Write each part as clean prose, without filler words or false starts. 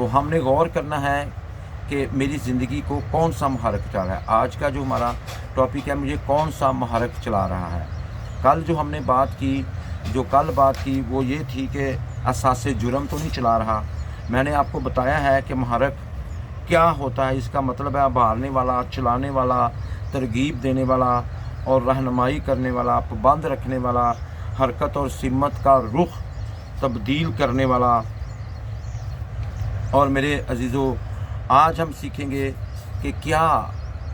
तो हमने गौर करना है कि मेरी ज़िंदगी को कौन सा महरक चला रहा है। आज का जो हमारा टॉपिक है, मुझे कौन सा महरक चला रहा है। कल जो हमने बात की वो ये थी कि असासे जुर्म तो नहीं चला रहा। मैंने आपको बताया है कि महरक क्या होता है। इसका मतलब है उभारने वाला, चलाने वाला, तरगीब देने वाला और रहनुमाई करने वाला, पाबंद रखने वाला, हरकत और सिमत का रुख तब्दील करने वाला। और मेरे अजीज़ों, आज हम सीखेंगे कि क्या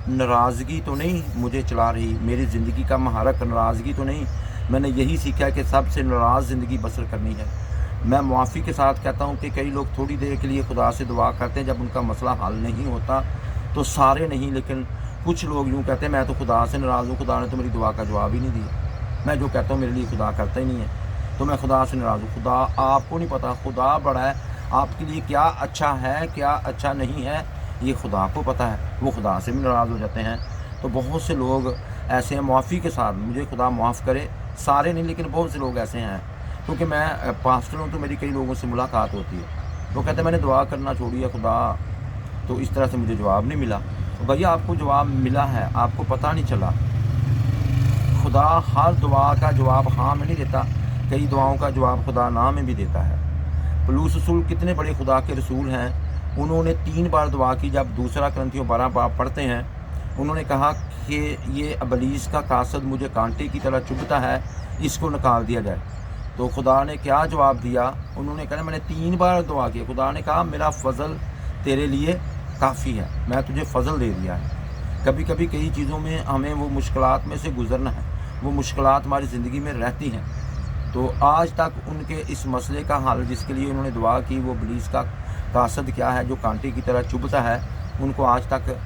नाराज़गी तो नहीं मुझे चला रही, मेरी ज़िंदगी का महरक नाराज़गी तो नहीं। मैंने यही सीखा कि सबसे नाराज़ ज़िंदगी बसर करनी है। मैं मुआफ़ी के साथ कहता हूँ कि कई लोग थोड़ी देर के लिए खुदा से दुआ करते हैं, जब उनका मसला हल नहीं होता तो सारे नहीं, लेकिन कुछ लोग यूँ कहते हैं मैं तो खुदा से नाराज़ हूँ, खुदा ने तो मेरी दुआ का जवाब ही नहीं दिया। मैं जो कहता हूँ मेरे लिए खुदा करता ही नहीं है, तो मैं खुदा से नाराज़ हूँ। खुदा आपको नहीं पता, खुदा बड़ा है, आपके लिए क्या अच्छा है क्या अच्छा नहीं है ये खुदा को पता है। वो खुदा से भी नाराज़ हो जाते हैं। तो बहुत से लोग ऐसे हैं, मुआफ़ी के साथ मुझे खुदा माफ़ करे, सारे नहीं लेकिन बहुत से लोग ऐसे हैं। क्योंकि मैं पास्टर हूँ तो मेरी कई लोगों से मुलाकात होती है, तो कहते हैं मैंने दुआ करना छोड़ी है खुदा, तो इस तरह से मुझे जवाब नहीं मिला। तो भैया आपको जवाब मिला है, आपको पता नहीं चला। खुदा हर दुआ का जवाब हाँ में नहीं देता, कई दुआओं का जवाब खुदा ना में भी देता है। पौलुस रसूल कितने बड़े खुदा के रसूल हैं, उन्होंने 3 बार दुआ की। जब दूसरा करंथियों 12 बार पढ़ते हैं, उन्होंने कहा कि ये अबलीस का कासद मुझे कांटे की तरह चुभता है, इसको निकाल दिया जाए। तो खुदा ने क्या जवाब दिया? उन्होंने कहा मैंने 3 बार दुआ की। खुदा ने कहा मेरा फ़ज़ल तेरे लिए काफ़ी है, मैं तुझे फ़ज़ल दे दिया है। कभी कभी कई चीज़ों में हमें वो मुश्किलात में से गुज़रना है, वो मुश्किलात हमारी ज़िंदगी में रहती हैं। तो आज तक उनके इस मसले का हल जिसके लिए उन्होंने दुआ की, वो इब्लीस का कासद क्या है जो कांटे की तरह चुभता है, उनको आज तक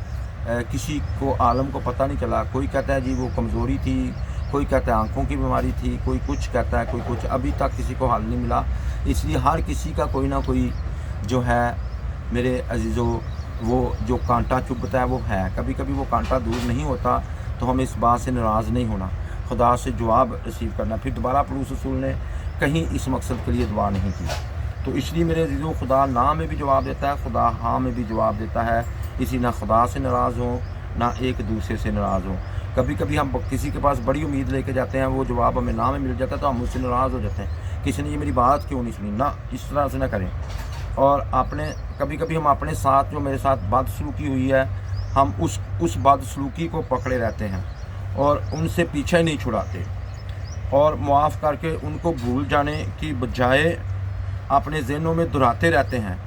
किसी को आलम को पता नहीं चला। कोई कहता है जी वो कमज़ोरी थी, कोई कहता है आंखों की बीमारी थी, कोई कुछ कहता है, कोई कुछ। अभी तक किसी को हल नहीं मिला। इसलिए हर किसी का कोई ना कोई जो है मेरे अजीज़ों, वो जो कांटा चुभता है वो है। कभी कभी वो कांटा दूर नहीं होता, तो हमें इस बात से नाराज़ नहीं होना, खुदा से जवाब रिसीव करना। फिर दोबारा पौलुस रसूल ने कहीं इस मकसद के लिए दुआ नहीं की। तो इसलिए मेरे अजीज़ों, खुदा ना में भी जवाब देता है, खुदा हाँ में भी जवाब देता है। इसी ना खुदा से नाराज़ हो ना एक दूसरे से नाराज़ हो। कभी कभी हम किसी के पास बड़ी उम्मीद लेके जाते हैं, वो जवाब हमें ना में मिल जाता है तो हम उससे नाराज़ हो जाते हैं, किसी ने ये मेरी बात क्यों नहीं सुनी। ना, इस तरह से ना करें। और कभी कभी हम अपने साथ जो मेरे साथ बदसलूकी हुई है, हम उस बदसलूकी को पकड़े रहते हैं और उनसे पीछे नहीं छुड़ाते, और मुआफ़ करके उनको भूल जाने की बजाय अपने ज़हनों में दोहराते रहते हैं।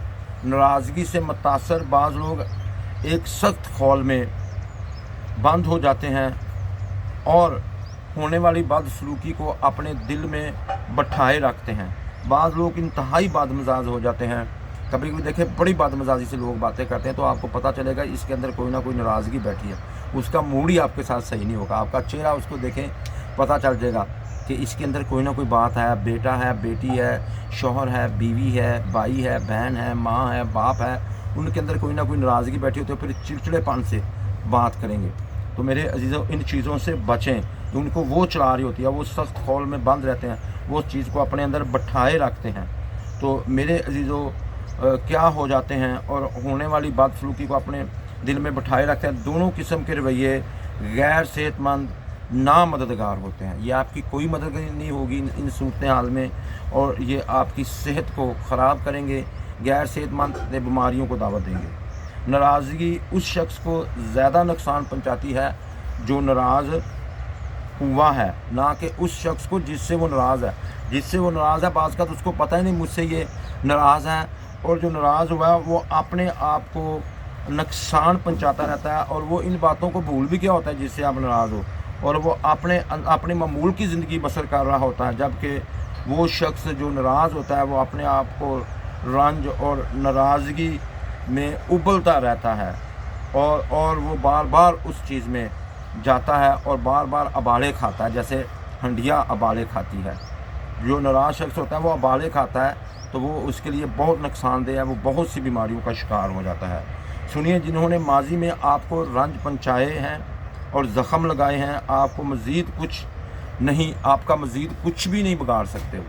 नाराज़गी से मुतासर बाज़ लोग एक सख्त खौल में बंद हो जाते हैं और होने वाली बदसलूकी को अपने दिल में बैठाए रखते हैं। बाज़ लोग इंतहाई बदमिजाज हो जाते हैं। कभी कभी देखें बड़ी बदमिजाजी से लोग बातें करते हैं, तो आपको पता चलेगा इसके अंदर कोई ना कोई नाराज़गी बैठी है। उसका मूड ही आपके साथ सही नहीं होगा। आपका चेहरा उसको देखें, पता चल जाएगा कि इसके अंदर कोई ना कोई बात है। बेटा है, बेटी है, शौहर है, बीवी है, भाई है, बहन है, माँ है, बाप है, उनके अंदर कोई ना कोई नाराज़गी बैठी होती है, फिर चिड़चिड़ेपन से बात करेंगे। तो मेरे अजीज़ों, इन चीज़ों से बचें। उनको वो चला रही होती है, वो सख्त खौल में बंद रहते हैं, वो चीज़ को अपने अंदर बैठाए रखते हैं। तो मेरे अजीज़ों, क्या हो जाते हैं और होने वाली बदसलूकी को अपने दिल में बैठाए रखते हैं। दोनों किस्म के रवैये गैर सेहतमंद, ना मददगार होते हैं। ये आपकी कोई मदद नहीं होगी इन सूरत हाल में, और ये आपकी सेहत को ख़राब करेंगे, गैर सेहतमंद बीमारियों को दावत देंगे। नाराज़गी उस शख्स को ज़्यादा नुकसान पहुंचाती है जो नाराज़ हुआ है, ना कि उस शख्स को जिससे वो नाराज़ है। जिससे वो नाराज़ है, बाज़ का तो उसको पता ही नहीं मुझसे ये नाराज़ है, और जो नाराज़ हुआ है वो अपने आप को नुकसान पहुंचाता रहता है, और वो इन बातों को भूल भी क्या होता है जिससे आप नाराज़ हो, और वो अपने मामूल की ज़िंदगी बसर कर रहा होता है। जबकि वो शख्स जो नाराज़ होता है वो अपने आप को रंज और नाराज़गी में उबलता रहता है, और वो बार बार उस चीज़ में जाता है और बार बार अबाले खाता है, जैसे हंडिया अबाले खाती है। जो नाराज़ शख्स होता है वो अबाले खाता है, तो वो उसके लिए बहुत नुकसानदेह है, वो बहुत सी बीमारियों का शिकार हो जाता है। सुनिए, जिन्होंने माजी में आपको रंज पहुँचाए हैं और ज़ख़म लगाए हैं, आपको मज़ीद कुछ नहीं, आपका मज़ीद कुछ भी नहीं बिगाड़ सकते हो।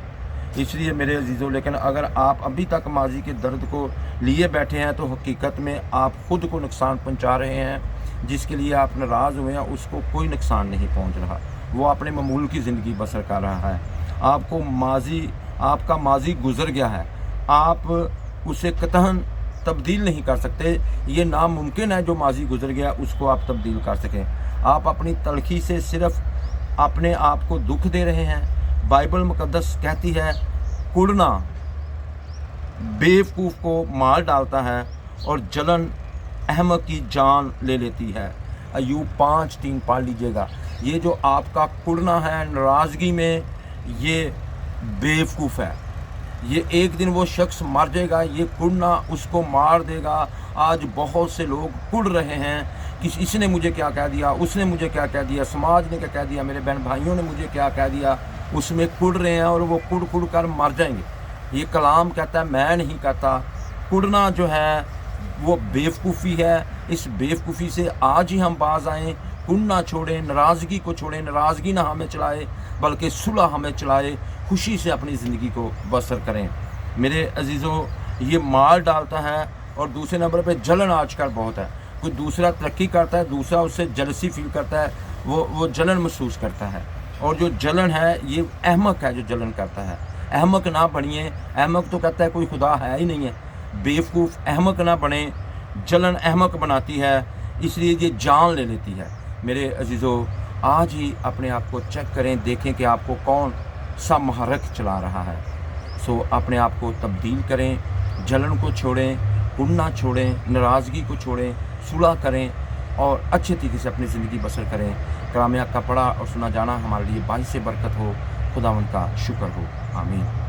इसलिए मेरे अजीज़ों, लेकिन अगर आप अभी तक माजी के दर्द को लिए बैठे हैं तो हकीकत में आप ख़ुद को नुकसान पहुंचा रहे हैं। जिसके लिए आप नाराज़ हुए हैं उसको कोई नुकसान नहीं पहुंच रहा, वो अपने मामूल की ज़िंदगी बसर कर रहा है। आपका माजी गुज़र गया है, आप उसे कतई तब्दील नहीं कर सकते। ये नामुमकिन है जो माजी गुज़र गया उसको आप तब्दील कर सकें। आप अपनी तलखी से सिर्फ़ अपने आप को दुख दे रहे हैं। बाइबल मुकद्दस कहती है कुड़ना बेवकूफ़ को मार डालता है और जलन अहमक की जान ले लेती है। अय्यूब 5:3 पढ़ लीजिएगा। ये जो आपका कुड़ना है नाराज़गी में, ये बेवकूफ़ है। ये एक दिन वो शख्स मर जाएगा, ये कुड़ना उसको मार देगा। आज बहुत से लोग कुड़ रहे हैं कि इसने मुझे क्या कह दिया, उसने मुझे क्या कह दिया, समाज ने क्या कह दिया, मेरे बहन भाइयों ने मुझे क्या कह दिया, उसमें कुड़ रहे हैं और वो कुड़ कर मर जाएंगे। ये कलाम कहता है, मैं नहीं कहता। कुड़ना जो है वो बेवकूफ़ी है। इस बेवकूफ़ी से आज ही हम बाज आएँ, कुड़ना छोड़ें, नाराज़गी को छोड़ें। नाराज़गी ना हमें चलाए बल्कि सुलह हमें चलाए। खुशी से अपनी ज़िंदगी को बसर करें। मेरे अजीज़ों, ये मार डालता है। और दूसरे नंबर पे जलन आजकल बहुत है। कोई दूसरा तरक्की करता है, दूसरा उससे जलसी फील करता है, वो जलन महसूस करता है। और जो जलन है ये अहमक है जो जलन करता है। अहमक ना बनिए। अहमक तो कहता है कोई खुदा है ही नहीं है। बेवकूफ़ अहमक ना बने। जलन अहमक बनाती है, इसलिए ये जान ले लेती है। मेरे अजीज़ों, आज ही अपने आप को चेक करें, देखें कि आपको कौन सा महरक चला रहा है। सो अपने आप को तब्दील करें, जलन को छोड़ें, कुड़ना छोड़ें, नाराज़गी को छोड़ें, सुलह करें और अच्छे तरीके से अपनी ज़िंदगी बसर करें। कलाम का पढ़ा और सुना जाना हमारे लिए बाइस बरकत हो। खुदावंद का शुक्र हो। आमीन।